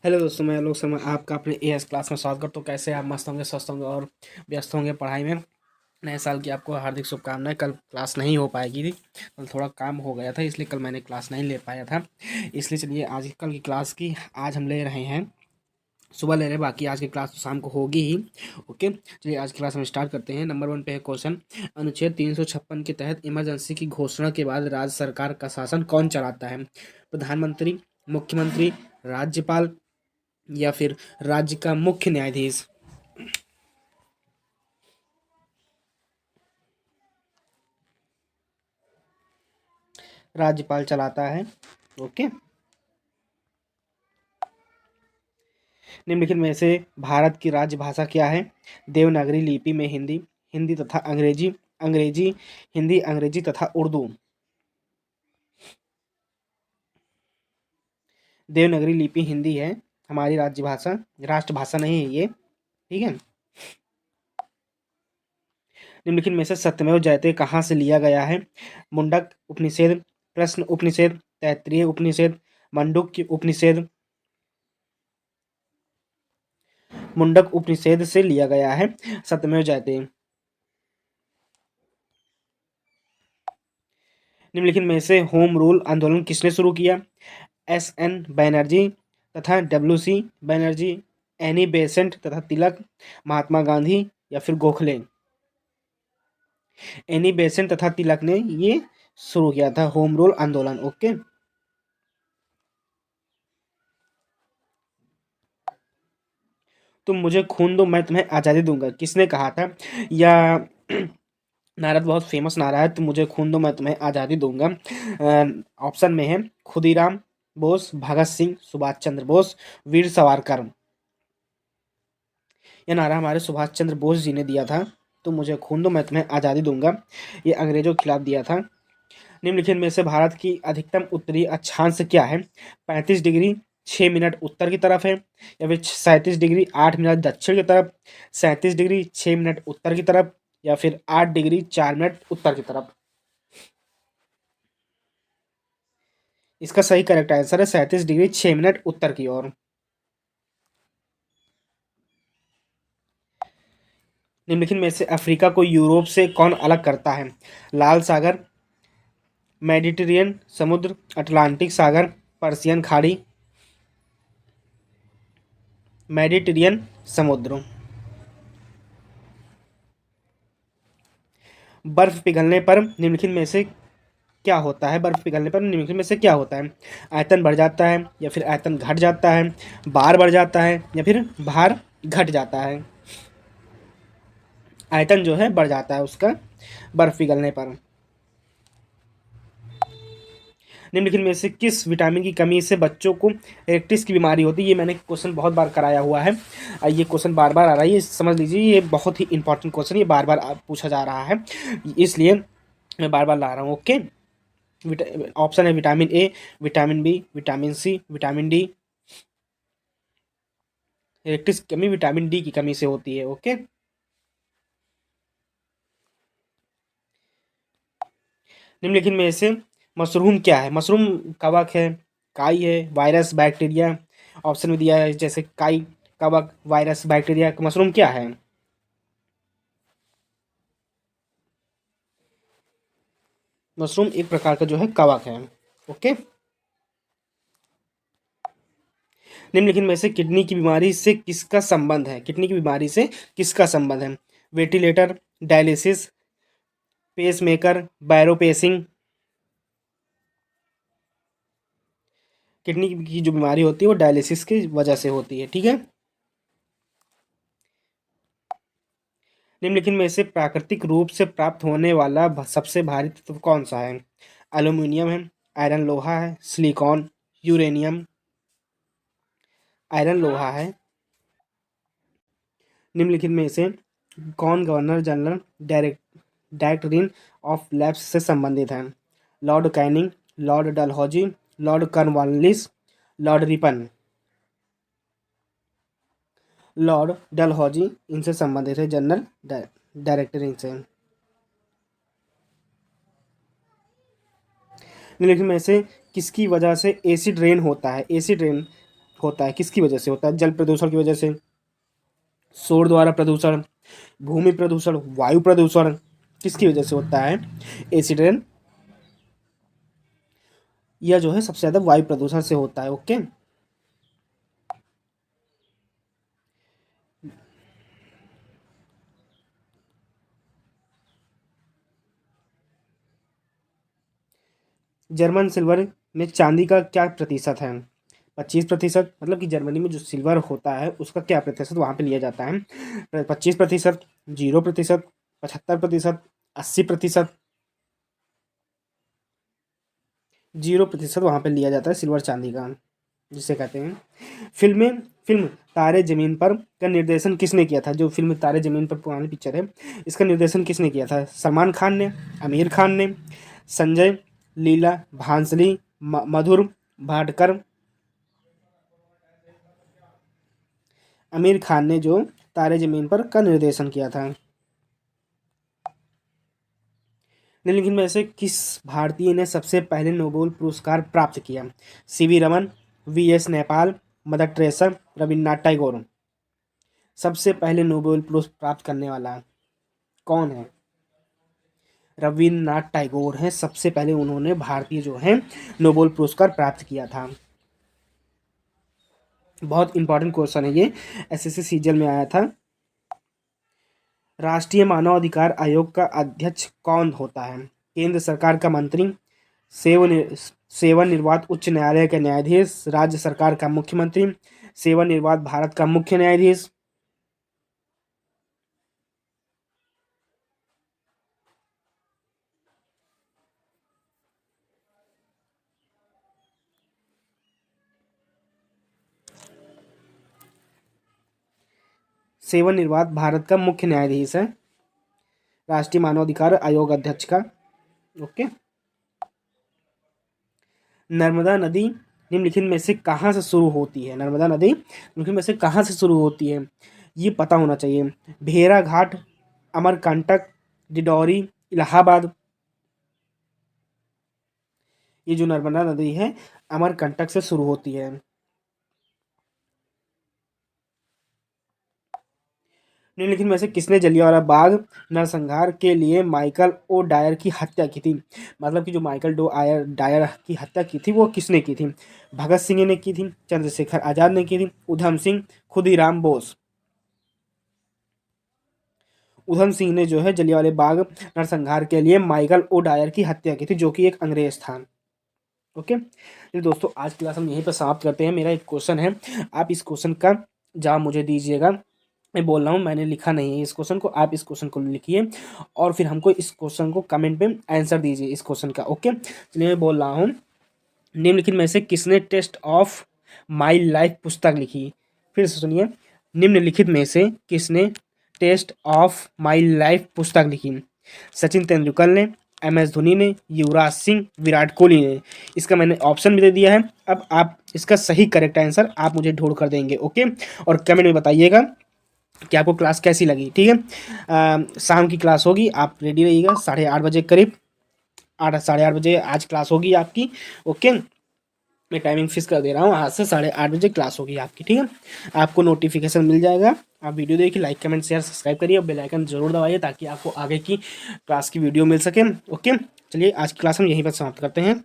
Hello दोस्तों, मैं लोग समय आपका अपने एएस क्लास में स्वागत करता हूँ। कैसे आप मस्त होंगे, स्वस्थ होंगे और व्यस्त होंगे पढ़ाई में। नए साल की आपको हार्दिक शुभकामनाएं। कल क्लास नहीं हो पाएगी थी, कल थोड़ा काम हो गया था, इसलिए कल मैंने क्लास नहीं ले पाया था। इसलिए चलिए आज कल की क्लास की आज हम ले रहे हैं, सुबह ले रहे हैं, बाकी आज की क्लास तो शाम को होगी ही। ओके, चलिए आज की क्लास हम स्टार्ट करते हैं। नंबर 1 पे है क्वेश्चन। अनुच्छेद 356 के तहत इमरजेंसी की घोषणा के बाद राज्य सरकार का शासन कौन चलाता है? प्रधानमंत्री, मुख्यमंत्री, राज्यपाल या फिर राज्य का मुख्य न्यायाधीश? राज्यपाल चलाता है। ओके, निम्नलिखित में से भारत की राज्य भाषा क्या है? देवनागरी लिपि में हिंदी, हिंदी तथा अंग्रेजी, अंग्रेजी, हिंदी, अंग्रेजी तथा उर्दू। देवनागरी लिपि हिंदी है हमारी राज्य भाषा, राष्ट्रभाषा नहीं है ये। ठीक है। निम्नलिखित में से सत्यमेव जयते कहाँ से लिया गया है? मुंडक उपनिषद, प्रश्न उपनिषद, तैत्तिरीय उपनिषद, मंडूक्य उपनिषद। मुंडक उपनिषद से लिया गया है सत्यमेव जयते। निम्नलिखित में से होम रूल आंदोलन किसने शुरू किया? एस.एन. बैनर्जी तथा डब्ल्यू.सी. बैनर्जी, एनी बेसेंट तथा तिलक, महात्मा गांधी या फिर गोखले? एनी बेसेंट तथा तिलक ने ये शुरू किया था होम रूल आंदोलन। ओके, तुम मुझे खून दो मैं तुम्हें आज़ादी दूंगा, किसने कहा था? या नारा तो बहुत फेमस नारा है, तुम मुझे खून दो मैं तुम्हें आज़ादी दूंगा। ऑप्शन में है खुदीराम बोस, भगत सिंह, सुभाष चंद्र बोस, वीर सावरकर। यह नारा हमारे सुभाष चंद्र बोस जी ने दिया था, तुम मुझे खून दो मैं तुम्हें आज़ादी दूंगा। ये अंग्रेजों के खिलाफ दिया था। निम्नलिखित में से भारत की अधिकतम उत्तरी अक्षांश क्या है? 35 डिग्री 6 मिनट उत्तर की तरफ है, या फिर 37 डिग्री 8 मिनट दक्षिण की तरफ, 37 डिग्री 6 मिनट उत्तर की तरफ, या फिर 8 डिग्री 4 मिनट उत्तर की तरफ? इसका सही करेक्ट आंसर है 37 डिग्री 6 मिनट उत्तर की ओर। निम्नलिखित में से अफ्रीका को यूरोप से कौन अलग करता है? लाल सागर, मेडिटेरियन समुद्र, अटलांटिक सागर, पर्शियन खाड़ी। मेडिटेरियन समुद्र। बर्फ पिघलने पर निम्नलिखित में से क्या होता है? बर्फ पिघलने पर निम्नलिखित में से क्या होता है? आयतन बढ़ जाता है, या फिर आयतन घट जाता है, भार बढ़ जाता है, या फिर भार घट जाता है? आयतन जो है बढ़ जाता है उसका, बर्फ पिघलने पर। निम्नलिखित में से किस विटामिन की कमी से बच्चों को इरेक्टिस की बीमारी होती है? ये मैंने क्वेश्चन बहुत बार कराया हुआ है, ये क्वेश्चन बार बार आ रहा है, ये समझ लीजिए ये बहुत ही इंपॉर्टेंट क्वेश्चन, ये बार बार पूछा जा रहा है, इसलिए मैं बार बार ला रहा हूँ। ओके, ऑप्शन है vitamin A, vitamin B, vitamin C, vitamin D. इरेक्टिस की कमी विटामिन डी की कमी से होती है। ओके, निम्नलिखित में से मशरूम क्या है? मशरूम कवक है, काई है, वायरस, बैक्टीरिया? ऑप्शन में दिया है जैसे काई, कवक, वायरस, बैक्टीरिया। मशरूम क्या है? मशरूम एक प्रकार का जो है कवक है। ओके, निम्नलिखित में से किडनी की बीमारी से किसका संबंध है? किडनी की बीमारी से किसका संबंध है? वेंटिलेटर, डायलिसिस, पेसमेकर, बैरोपेसिंग? किडनी की जो बीमारी होती है वो डायलिसिस की वजह से होती है। ठीक है। निम्नलिखित में से प्राकृतिक रूप से प्राप्त होने वाला सबसे भारी तत्व कौन सा है? एल्यूमिनियम है, आयरन लोहा है, सिलिकॉन, यूरेनियम? आयरन लोहा है। निम्नलिखित में से कौन गवर्नर जनरल डायरेक्टरीन ऑफ लैब्स से संबंधित है? Lord Canning, Lord Dalhousie, Lord Cornwallis, Lord Ripon? Lord Dalhousie इनसे संबंधित है, जनरल डायरेक्टर इनसे। निम्नलिखित में से किसकी वजह से एसिड रेन होता है? एसिड रेन होता है किसकी वजह से होता है? जल प्रदूषण की वजह से, शोर द्वारा प्रदूषण, भूमि प्रदूषण, वायु प्रदूषण, किसकी वजह से होता है? एसिड रेन, यह जो है सबसे ज़्यादा वायु प्रदूषण से होता है। ओके, जर्मन सिल्वर में चांदी का क्या प्रतिशत है? 25%। मतलब कि जर्मनी में जो सिल्वर होता है उसका क्या प्रतिशत वहाँ पे लिया जाता है? 25%, 0%, 75%, 80%, 0% वहाँ पे लिया जाता है सिल्वर चांदी का, जिसे कहते हैं। फिल्म तारे जमीन पर का निर्देशन किसने किया था? जो फिल्म तारे जमीन पर पुरानी पिक्चर है, इसका निर्देशन किसने किया था? सलमान खान ने, आमिर खान ने, संजय लीला भांसली, मधुर भाटकर। आमिर खान ने जो तारे जमीन पर का निर्देशन किया था। निम्नलिखित में से किस भारतीय ने सबसे पहले नोबेल पुरस्कार प्राप्त किया? CV Raman, VS Naipaul, mother Teresa, Rabindranath Tagore. सबसे पहले नोबेल पुरस्कार प्राप्त करने वाला कौन है? रविन्द्रनाथ टैगोर हैं। सबसे पहले उन्होंने भारतीय जो है नोबेल पुरस्कार प्राप्त किया था। बहुत इंपॉर्टेंट क्वेश्चन है ये, एसएससी सीजन में आया था। राष्ट्रीय मानवाधिकार आयोग का अध्यक्ष कौन होता है? केंद्र सरकार का मंत्री, सेवानिवृत्त उच्च न्यायालय के न्यायाधीश, राज्य सरकार का मुख्यमंत्री, सेवानिवृत्त भारत का मुख्य न्यायाधीश। सेवानिवृत्त भारत का मुख्य न्यायाधीश है राष्ट्रीय मानवाधिकार आयोग अध्यक्ष का। ओके, नर्मदा नदी निम्नलिखित में से कहाँ से शुरू होती है? नर्मदा नदी निम्नलिखित में से कहाँ से शुरू होती है? ये पता होना चाहिए। भेड़ाघाट, अमरकंटक, डिडौरी, इलाहाबाद। ये जो नर्मदा नदी है अमरकंटक से शुरू होती है। निम्नलिखित में से किसने जलियांवाला बाग नरसंहार के लिए माइकल ओ डायर की हत्या की थी? मतलब कि जो माइकल डायर की हत्या की थी वो किसने की थी? भगत सिंह ने की थी, चंद्रशेखर आजाद ने की थी, उधम सिंह, खुदीराम बोस। उधम सिंह ने जो है जलियांवाला बाग नरसंहार के लिए माइकल ओ डायर की हत्या की थी, जो कि एक अंग्रेज था। ओके, तो दोस्तों आज क्लास हम यहीं पर समाप्त करते हैं। मेरा एक क्वेश्चन है, आप इस क्वेश्चन का जवाब मुझे दीजिएगा। मैं बोल रहा हूँ, मैंने लिखा नहीं है इस क्वेश्चन को, आप इस क्वेश्चन को लिखिए और फिर हमको इस क्वेश्चन को कमेंट पे आंसर दीजिए इस क्वेश्चन का। ओके, चलिए मैं बोल रहा हूँ, निम्नलिखित में से किसने टेस्ट ऑफ माई लाइफ पुस्तक लिखी? फिर से सुनिए, निम्नलिखित में से किसने टेस्ट ऑफ माई लाइफ पुस्तक लिखी? सचिन तेंदुलकर ने, एम एस धोनी ने, युवराज सिंह, विराट कोहली ने। इसका मैंने ऑप्शन भी दे दिया है। अब आप इसका सही करेक्ट आंसर आप मुझे ढूंढ कर देंगे। ओके, और कमेंट में बताइएगा कि आपको क्लास कैसी लगी। ठीक है, शाम की क्लास होगी, आप रेडी रहिएगा 8:30 बजे करीब, 8 साढ़े 8 बजे आज क्लास होगी आपकी। ओके, मैं टाइमिंग फिक्स कर दे रहा हूँ, आज से 8:30 बजे क्लास होगी आपकी। ठीक है, आपको नोटिफिकेशन मिल जाएगा। आप वीडियो देखिए, लाइक कमेंट शेयर सब्सक्राइब करिए और बेल आइकन जरूर दबाइए ताकि आपको आगे की क्लास की वीडियो मिल सके। ओके, चलिए आज की क्लास हम यहीं पर समाप्त करते हैं।